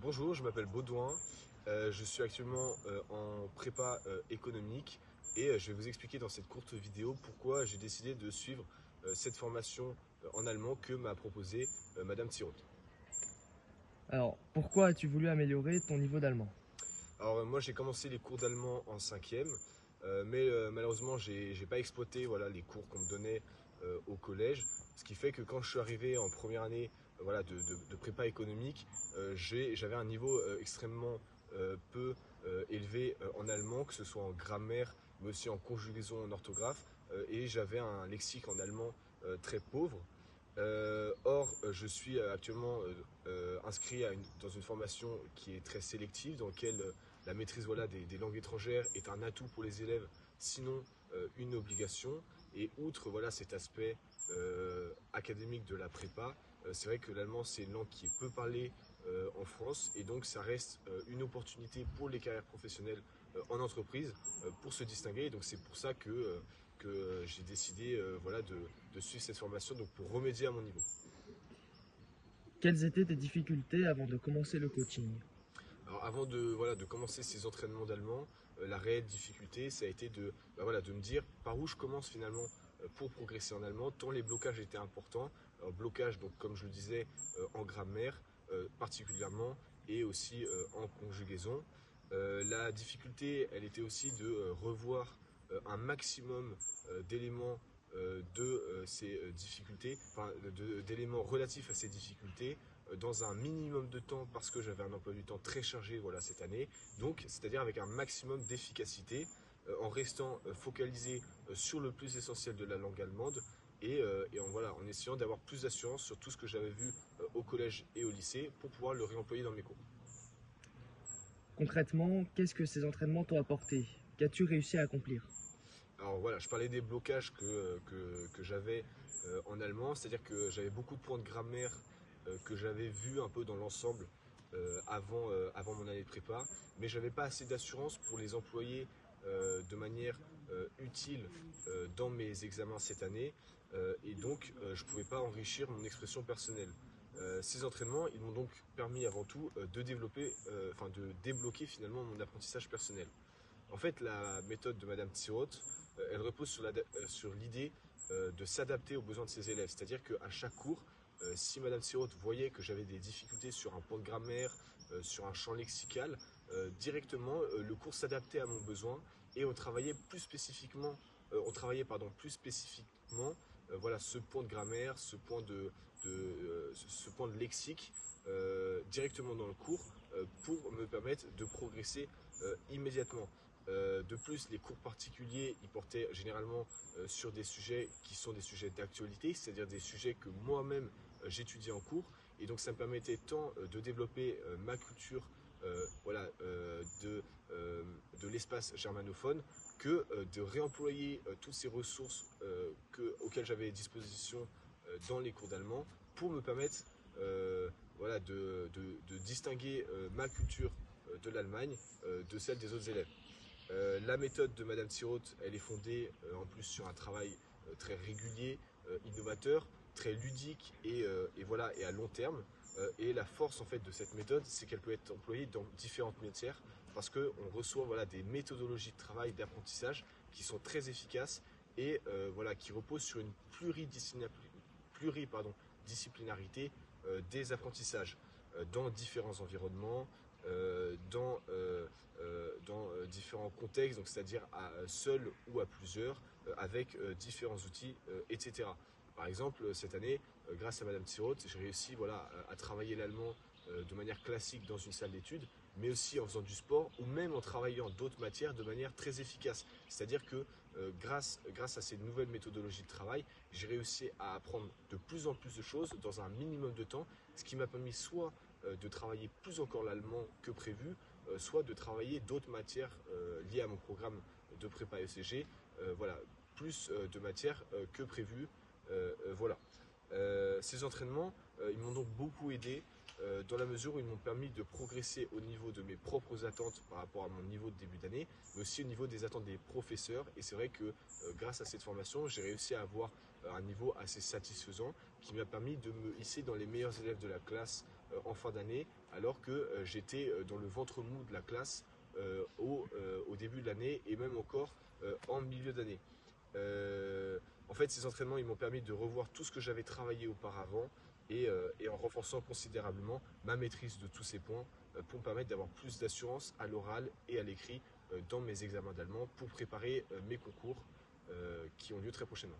Bonjour, je m'appelle Baudouin, je suis actuellement en prépa économique et je vais vous expliquer dans cette courte vidéo pourquoi j'ai décidé de suivre cette formation en allemand que m'a proposée Madame Thirotte. Alors, pourquoi as-tu voulu améliorer ton niveau d'allemand? Alors moi j'ai commencé les cours d'allemand en cinquième, mais malheureusement j'ai pas exploité voilà, les cours qu'on me donnait au collège, ce qui fait que quand je suis arrivé en première année voilà, de prépa économique, j'avais un niveau extrêmement peu élevé en allemand, que ce soit en grammaire, mais aussi en conjugaison, en orthographe, et j'avais un lexique en allemand très pauvre. Or, je suis actuellement inscrit dans une formation qui est très sélective, dans laquelle la maîtrise voilà, des langues étrangères est un atout pour les élèves, sinon une obligation. Et outre voilà, cet aspect académique de la prépa, c'est vrai que l'allemand c'est une langue qui est peu parlée en France, et donc ça reste une opportunité pour les carrières professionnelles en entreprise pour se distinguer. Et donc c'est pour ça que j'ai décidé voilà, de suivre cette formation donc pour remédier à mon niveau. Quelles étaient tes difficultés avant de commencer le coaching? Alors avant voilà, de commencer ces entraînements d'allemand, la réelle difficulté, ça a été voilà, de me dire par où je commence finalement pour progresser en allemand, tant les blocages étaient importants. Alors, blocage, donc, comme je le disais, en grammaire particulièrement, et aussi en conjugaison. La difficulté, elle était aussi de revoir un maximum d'éléments de ces difficultés, enfin d'éléments relatifs à ces difficultés dans un minimum de temps parce que j'avais un emploi du temps très chargé voilà, cette année. Donc, c'est-à-dire avec un maximum d'efficacité en restant focalisé sur le plus essentiel de la langue allemande et voilà, en essayant d'avoir plus d'assurance sur tout ce que j'avais vu au collège et au lycée pour pouvoir le réemployer dans mes cours. Concrètement, qu'est-ce que ces entraînements t'ont apporté? Qu'as-tu réussi à accomplir? Alors voilà, je parlais des blocages que j'avais en allemand, c'est-à-dire que j'avais beaucoup de points de grammaire que j'avais vus un peu dans l'ensemble avant mon année de prépa, mais j'avais pas assez d'assurance pour les employer de manière utile dans mes examens cette année, et donc je ne pouvais pas enrichir mon expression personnelle. Ces entraînements, ils m'ont donc permis avant tout de développer, enfin de débloquer finalement mon apprentissage personnel. En fait, la méthode de Madame Tsiroth, elle repose sur l'idée de s'adapter aux besoins de ses élèves. C'est-à-dire qu'à chaque cours, si Madame Tsiroth voyait que j'avais des difficultés sur un point de grammaire, sur un champ lexical, directement, le cours s'adaptait à mon besoin et on travaillait plus spécifiquement voilà, ce point de grammaire, ce point de lexique directement dans le cours pour me permettre de progresser immédiatement. De plus, les cours particuliers, ils portaient généralement sur des sujets qui sont des sujets d'actualité, c'est-à-dire des sujets que moi-même j'étudiais en cours. Et donc ça me permettait tant de développer ma culture voilà, de l'espace germanophone que de réemployer toutes ces ressources auxquelles j'avais disposition dans les cours d'allemand pour me permettre voilà, de distinguer ma culture de l'Allemagne de celle des autres élèves. La méthode de Madame Tsiroth, elle est fondée en plus sur un travail très régulier, innovateur, très ludique et voilà, et à long terme. Et la force en fait de cette méthode, c'est qu'elle peut être employée dans différentes matières parce qu'on reçoit voilà, des méthodologies de travail, d'apprentissage qui sont très efficaces et voilà, qui reposent sur une pluridisciplinarité des apprentissages dans différents environnements, dans différents contextes, donc c'est-à-dire seul ou à plusieurs, avec différents outils, etc. Par exemple, cette année, grâce à Madame Tsiroth, j'ai réussi voilà, à travailler l'allemand de manière classique dans une salle d'études, mais aussi en faisant du sport ou même en travaillant d'autres matières de manière très efficace. C'est-à-dire que grâce à ces nouvelles méthodologies de travail, j'ai réussi à apprendre de plus en plus de choses dans un minimum de temps, ce qui m'a permis soit de travailler plus encore l'allemand que prévu, soit de travailler d'autres matières liées à mon programme de prépa ECG, voilà, plus de matières que prévu. Voilà. Ces entraînements, ils m'ont donc beaucoup aidé dans la mesure où ils m'ont permis de progresser au niveau de mes propres attentes par rapport à mon niveau de début d'année, mais aussi au niveau des attentes des professeurs. Et c'est vrai que grâce à cette formation, j'ai réussi à avoir un niveau assez satisfaisant qui m'a permis de me hisser dans les meilleurs élèves de la classe en fin d'année, alors que j'étais dans le ventre mou de la classe au début de l'année et même encore en milieu d'année. En fait, ces entraînements, ils m'ont permis de revoir tout ce que j'avais travaillé auparavant et en renforçant considérablement ma maîtrise de tous ces points pour me permettre d'avoir plus d'assurance à l'oral et à l'écrit dans mes examens d'allemand pour préparer mes concours qui ont lieu très prochainement.